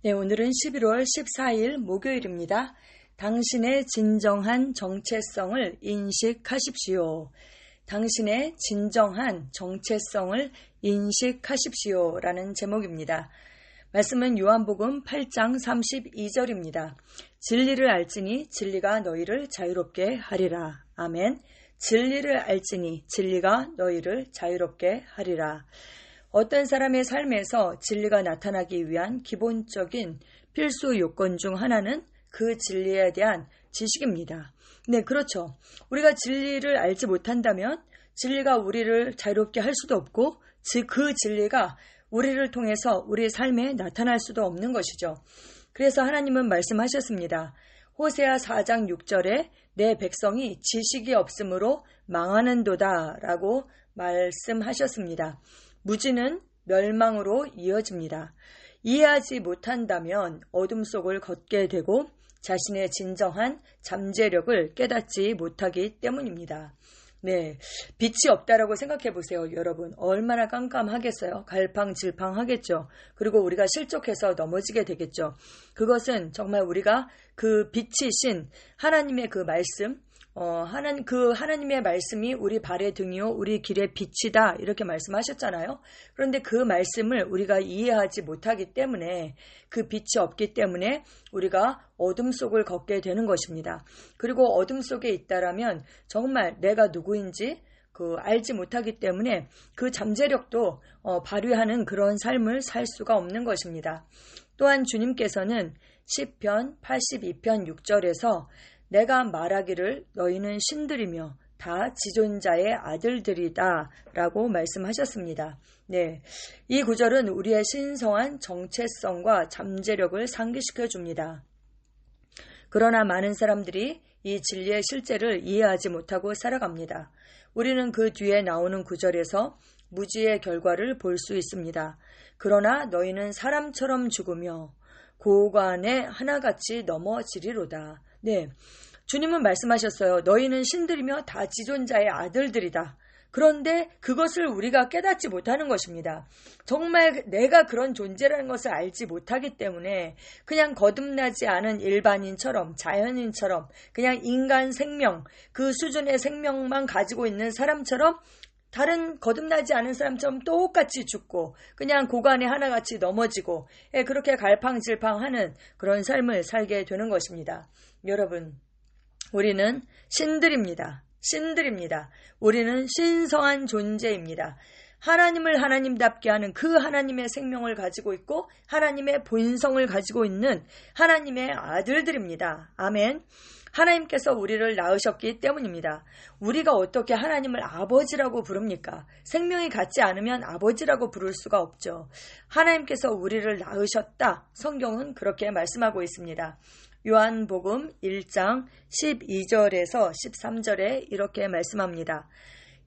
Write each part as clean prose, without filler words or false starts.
네, 오늘은 11월 14일 목요일입니다. 당신의 진정한 정체성을 인식하십시오. 당신의 진정한 정체성을 인식하십시오. 라는 제목입니다. 말씀은 요한복음 8장 32절입니다. 진리를 알지니 진리가 너희를 자유롭게 하리라. 아멘. 진리를 알지니 진리가 너희를 자유롭게 하리라. 어떤 사람의 삶에서 진리가 나타나기 위한 기본적인 필수 요건 중 하나는 그 진리에 대한 지식입니다. 네, 그렇죠. 우리가 진리를 알지 못한다면 진리가 우리를 자유롭게 할 수도 없고 그 진리가 우리를 통해서 우리의 삶에 나타날 수도 없는 것이죠. 그래서 하나님은 말씀하셨습니다. 호세아 4장 6절에 내 백성이 지식이 없으므로 망하는도다 라고 말씀하셨습니다. 무지는 멸망으로 이어집니다. 이해하지 못한다면 어둠 속을 걷게 되고 자신의 진정한 잠재력을 깨닫지 못하기 때문입니다. 네, 빛이 없다라고 생각해 보세요. 여러분, 얼마나 깜깜하겠어요? 갈팡질팡하겠죠. 그리고 우리가 실족해서 넘어지게 되겠죠. 그것은 정말 우리가 그 빛이신 하나님의 그 말씀, 하나님의 말씀이 우리 발의 등이요 우리 길의 빛이다 이렇게 말씀하셨잖아요. 그런데 그 말씀을 우리가 이해하지 못하기 때문에 그 빛이 없기 때문에 우리가 어둠 속을 걷게 되는 것입니다. 그리고 어둠 속에 있다라면 정말 내가 누구인지 알지 못하기 때문에 그 잠재력도 발휘하는 그런 삶을 살 수가 없는 것입니다. 또한 주님께서는 시편 82편 6절에서 내가 말하기를 너희는 신들이며 다 지존자의 아들들이다 라고 말씀하셨습니다. 네, 이 구절은 우리의 신성한 정체성과 잠재력을 상기시켜 줍니다. 그러나 많은 사람들이 이 진리의 실제를 이해하지 못하고 살아갑니다. 우리는 그 뒤에 나오는 구절에서 무지의 결과를 볼 수 있습니다. 그러나 너희는 사람처럼 죽으며 고관에 하나같이 넘어지리로다. 네, 주님은 말씀하셨어요. 너희는 신들이며 다 지존자의 아들들이다. 그런데 그것을 우리가 깨닫지 못하는 것입니다. 정말 내가 그런 존재라는 것을 알지 못하기 때문에 그냥 거듭나지 않은 일반인처럼 자연인처럼 그냥 인간 생명 그 수준의 생명만 가지고 있는 사람처럼 다른 거듭나지 않은 사람처럼 똑같이 죽고 그냥 고관에 하나같이 넘어지고 그렇게 갈팡질팡하는 그런 삶을 살게 되는 것입니다. 여러분, 우리는 신들입니다. 신들입니다. 우리는 신성한 존재입니다. 하나님을 하나님답게 하는 그 하나님의 생명을 가지고 있고 하나님의 본성을 가지고 있는 하나님의 아들들입니다. 아멘. 하나님께서 우리를 낳으셨기 때문입니다. 우리가 어떻게 하나님을 아버지라고 부릅니까? 생명이 같지 않으면 아버지라고 부를 수가 없죠. 하나님께서 우리를 낳으셨다. 성경은 그렇게 말씀하고 있습니다. 요한복음 1장 12절에서 13절에 이렇게 말씀합니다.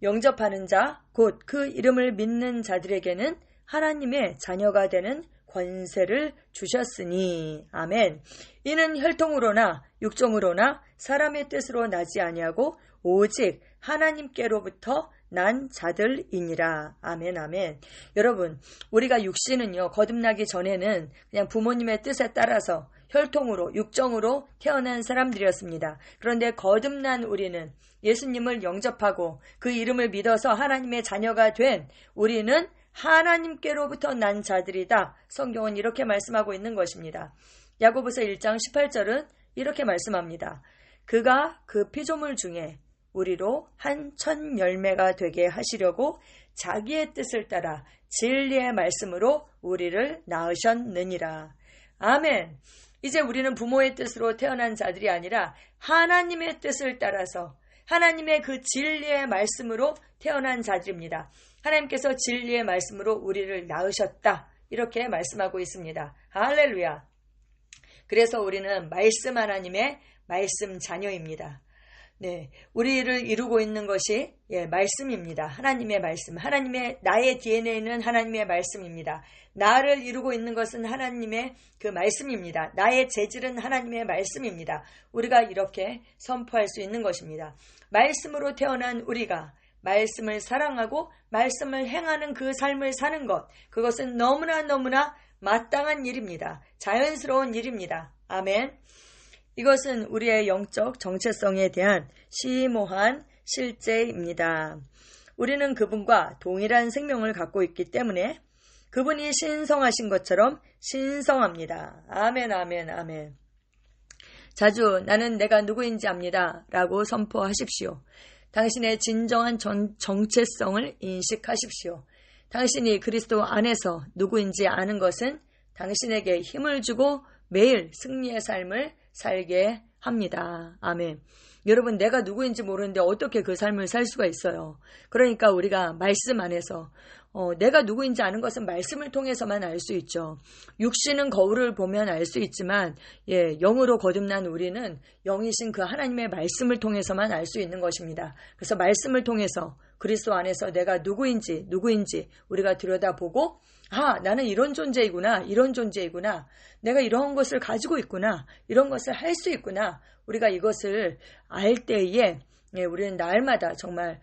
영접하는 자, 곧 그 이름을 믿는 자들에게는 하나님의 자녀가 되는 권세를 주셨으니. 아멘. 이는 혈통으로나 육종으로나 사람의 뜻으로 나지 아니하고 오직 하나님께로부터 난 자들이니라. 아멘, 아멘. 여러분, 우리가 육신은요, 거듭나기 전에는 그냥 부모님의 뜻에 따라서 혈통으로, 육정으로 태어난 사람들이었습니다. 그런데 거듭난 우리는 예수님을 영접하고 그 이름을 믿어서 하나님의 자녀가 된 우리는 하나님께로부터 난 자들이다. 성경은 이렇게 말씀하고 있는 것입니다. 야고보서 1장 18절은 이렇게 말씀합니다. 그가 그 피조물 중에 우리로 한 첫 열매가 되게 하시려고 자기의 뜻을 따라 진리의 말씀으로 우리를 낳으셨느니라. 아멘. 이제 우리는 부모의 뜻으로 태어난 자들이 아니라 하나님의 뜻을 따라서 하나님의 그 진리의 말씀으로 태어난 자들입니다. 하나님께서 진리의 말씀으로 우리를 낳으셨다. 이렇게 말씀하고 있습니다. 할렐루야. 그래서 우리는 말씀 하나님의 말씀 자녀입니다. 네, 우리를 이루고 있는 것이 말씀입니다. 하나님의 말씀, 나의 DNA는 하나님의 말씀입니다. 나를 이루고 있는 것은 하나님의 그 말씀입니다. 나의 재질은 하나님의 말씀입니다. 우리가 이렇게 선포할 수 있는 것입니다. 말씀으로 태어난 우리가 말씀을 사랑하고 말씀을 행하는 그 삶을 사는 것, 그것은 너무나 마땅한 일입니다. 자연스러운 일입니다. 아멘. 이것은 우리의 영적 정체성에 대한 심오한 실제입니다. 우리는 그분과 동일한 생명을 갖고 있기 때문에 그분이 신성하신 것처럼 신성합니다. 아멘, 아멘, 아멘. 자주 나는 내가 누구인지 압니다 라고 선포하십시오. 당신의 진정한 정체성을 인식하십시오. 당신이 그리스도 안에서 누구인지 아는 것은 당신에게 힘을 주고 매일 승리의 삶을 살게 합니다. 아멘. 여러분, 내가 누구인지 모르는데 어떻게 그 삶을 살 수가 있어요? 그러니까 우리가 말씀 안에서 내가 누구인지 아는 것은 말씀을 통해서만 알 수 있죠. 육신은 거울을 보면 알 수 있지만 영으로 거듭난 우리는 영이신 그 하나님의 말씀을 통해서만 알 수 있는 것입니다. 그래서 말씀을 통해서 그리스도 안에서 내가 누구인지 우리가 들여다보고 나는 이런 존재이구나, 이런 존재이구나, 내가 이런 것을 가지고 있구나, 이런 것을 할 수 있구나. 우리가 이것을 알 때에 우리는 날마다 정말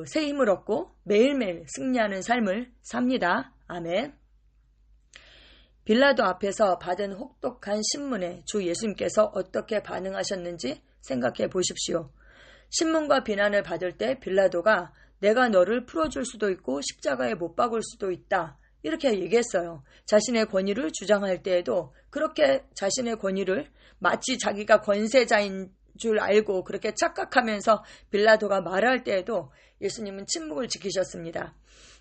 새 힘을 얻고 매일매일 승리하는 삶을 삽니다. 아멘. 빌라도 앞에서 받은 혹독한 신문에 주 예수님께서 어떻게 반응하셨는지 생각해 보십시오. 신문과 비난을 받을 때 빌라도가 내가 너를 풀어줄 수도 있고 십자가에 못 박을 수도 있다. 이렇게 얘기했어요. 자신의 권위를 주장할 때에도 그렇게 자신의 권위를 마치 자기가 권세자인 줄 알고 그렇게 착각하면서 빌라도가 말할 때에도 예수님은 침묵을 지키셨습니다.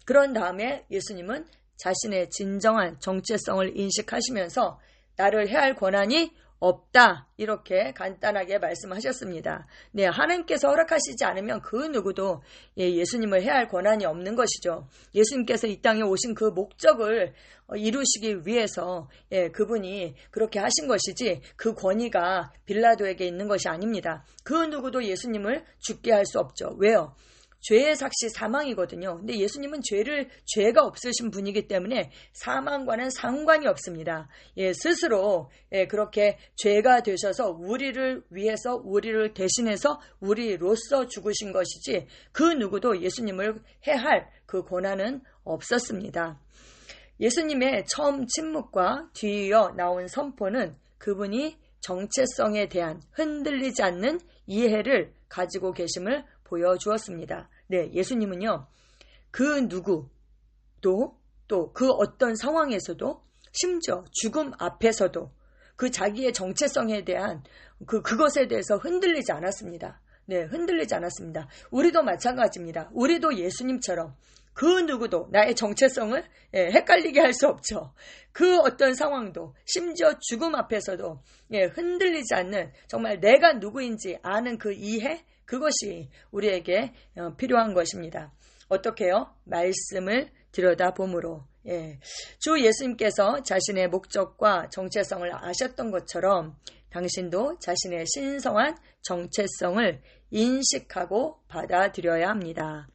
그런 다음에 예수님은 자신의 진정한 정체성을 인식하시면서 나를 해할 권한이 없다. 이렇게 간단하게 말씀하셨습니다. 하나님께서 허락하시지 않으면 그 누구도 예수님을 해할 권한이 없는 것이죠. 예수님께서 이 땅에 오신 그 목적을 이루시기 위해서 그분이 그렇게 하신 것이지 그 권위가 빌라도에게 있는 것이 아닙니다. 그 누구도 예수님을 죽게 할 수 없죠. 왜요? 죄의 삭시 사망이거든요. 근데 예수님은 죄가 없으신 분이기 때문에 사망과는 상관이 없습니다. 스스로 그렇게 죄가 되셔서 우리를 위해서 우리를 대신해서 우리로서 죽으신 것이지 그 누구도 예수님을 해할 그 권한은 없었습니다. 예수님의 처음 침묵과 뒤이어 나온 선포는 그분이 정체성에 대한 흔들리지 않는 이해를 가지고 계심을 보여주었습니다. 예수님은요, 그 누구도 또 그 어떤 상황에서도 심지어 죽음 앞에서도 그 자기의 정체성에 대한 그것에 대해서 흔들리지 않았습니다. 흔들리지 않았습니다. 우리도 마찬가지입니다. 우리도 예수님처럼 그 누구도 나의 정체성을 헷갈리게 할 수 없죠. 그 어떤 상황도 심지어 죽음 앞에서도 흔들리지 않는 정말 내가 누구인지 아는 그 이해, 그것이 우리에게 필요한 것입니다. 어떻게요? 말씀을 들여다봄으로. 주 예수님께서 자신의 목적과 정체성을 아셨던 것처럼 당신도 자신의 신성한 정체성을 인식하고 받아들여야 합니다.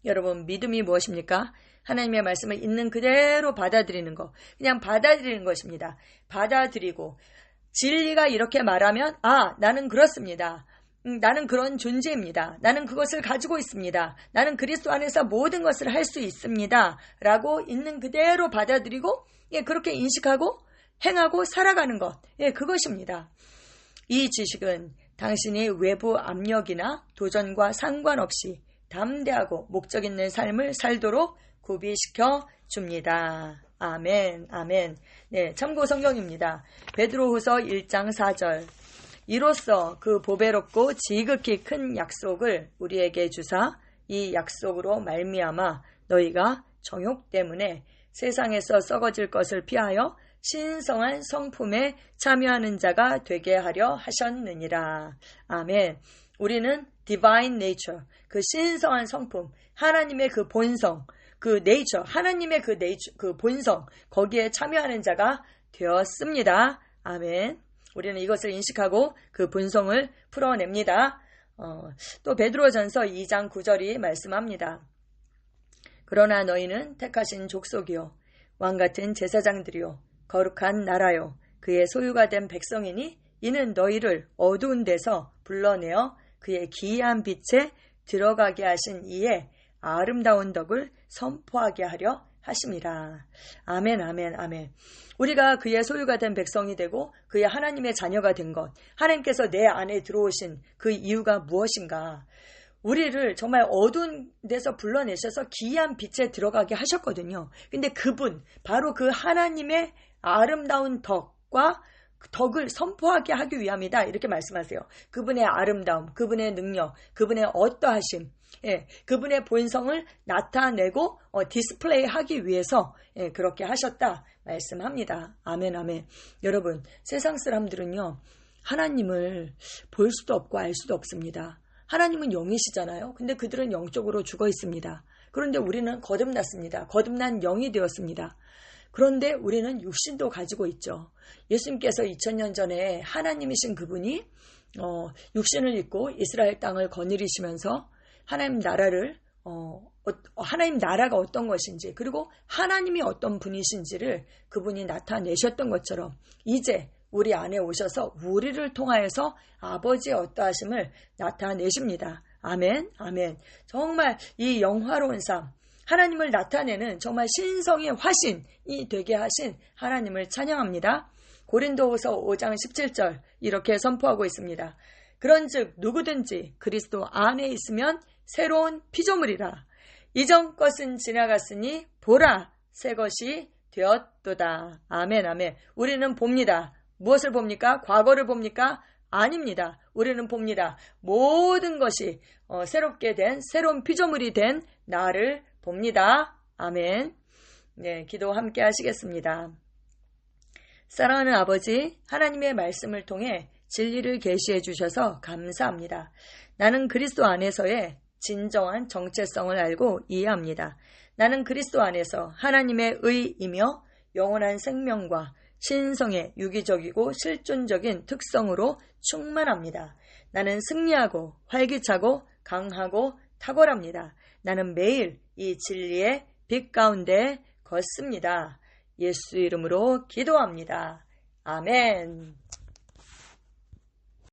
여러분, 믿음이 무엇입니까? 하나님의 말씀을 있는 그대로 받아들이는 것. 그냥 받아들이는 것입니다. 받아들이고 진리가 이렇게 말하면 나는 그렇습니다. 나는 그런 존재입니다. 나는 그것을 가지고 있습니다. 나는 그리스도 안에서 모든 것을 할 수 있습니다. 라고 있는 그대로 받아들이고 그렇게 인식하고 행하고 살아가는 것. 그것입니다. 이 지식은 당신이 외부 압력이나 도전과 상관없이 담대하고 목적 있는 삶을 살도록 구비시켜 줍니다. 아멘, 아멘. 참고 성경입니다. 베드로후서 1장 4절. 이로써 그 보배롭고 지극히 큰 약속을 우리에게 주사 이 약속으로 말미암아 너희가 정욕 때문에 세상에서 썩어질 것을 피하여 신성한 성품에 참여하는 자가 되게 하려 하셨느니라. 아멘. 우리는 divine nature, 그 신성한 성품, 하나님의 그 본성, 그 nature, 하나님의 그 nature, 그 본성, 거기에 참여하는 자가 되었습니다. 아멘. 우리는 이것을 인식하고 그 본성을 풀어냅니다. 또 베드로전서 2장 9절이 말씀합니다. 그러나 너희는 택하신 족속이요 왕같은 제사장들이요 거룩한 나라요 그의 소유가 된 백성이니 이는 너희를 어두운 데서 불러내어 그의 기이한 빛에 들어가게 하신 이에 아름다운 덕을 선포하게 하려 하심이라. 아멘, 아멘, 아멘. 우리가 그의 소유가 된 백성이 되고 그의 하나님의 자녀가 된 것, 하나님께서 내 안에 들어오신 그 이유가 무엇인가? 우리를 정말 어두운 데서 불러내셔서 기이한 빛에 들어가게 하셨거든요. 근데 그분, 바로 그 하나님의 아름다운 덕을 선포하게 하기 위함이다. 이렇게 말씀하세요. 그분의 아름다움, 그분의 능력, 그분의 어떠하심, 그분의 본성을 나타내고 디스플레이 하기 위해서 그렇게 하셨다 말씀합니다. 아멘, 아멘. 여러분, 세상 사람들은요, 하나님을 볼 수도 없고 알 수도 없습니다. 하나님은 영이시잖아요. 근데 그들은 영적으로 죽어 있습니다. 그런데 우리는 거듭났습니다. 거듭난 영이 되었습니다. 그런데 우리는 육신도 가지고 있죠. 예수님께서 2000년 전에 하나님이신 그분이 육신을 입고 이스라엘 땅을 거느리시면서 하나님 나라가 어떤 것인지, 그리고 하나님이 어떤 분이신지를 그분이 나타내셨던 것처럼 이제 우리 안에 오셔서 우리를 통하여서 아버지의 어떠하심을 나타내십니다. 아멘, 아멘. 정말 이 영화로운 삶, 하나님을 나타내는 정말 신성의 화신이 되게 하신 하나님을 찬양합니다. 고린도후서 5장 17절 이렇게 선포하고 있습니다. 그런즉 누구든지 그리스도 안에 있으면 새로운 피조물이라. 이전 것은 지나갔으니 보라 새 것이 되었도다. 아멘, 아멘. 우리는 봅니다. 무엇을 봅니까? 과거를 봅니까? 아닙니다. 우리는 봅니다. 모든 것이 새롭게 된 새로운 피조물이 된 나를 봅니다. 아멘. 네, 기도 함께 하시겠습니다. 사랑하는 아버지, 하나님의 말씀을 통해 진리를 계시해 주셔서 감사합니다. 나는 그리스도 안에서의 진정한 정체성을 알고 이해합니다. 나는 그리스도 안에서 하나님의 의이며 영원한 생명과 신성의 유기적이고 실존적인 특성으로 충만합니다. 나는 승리하고 활기차고 강하고 탁월합니다. 나는 매일 이 진리의 빛 가운데 걷습니다. 예수 이름으로 기도합니다. 아멘.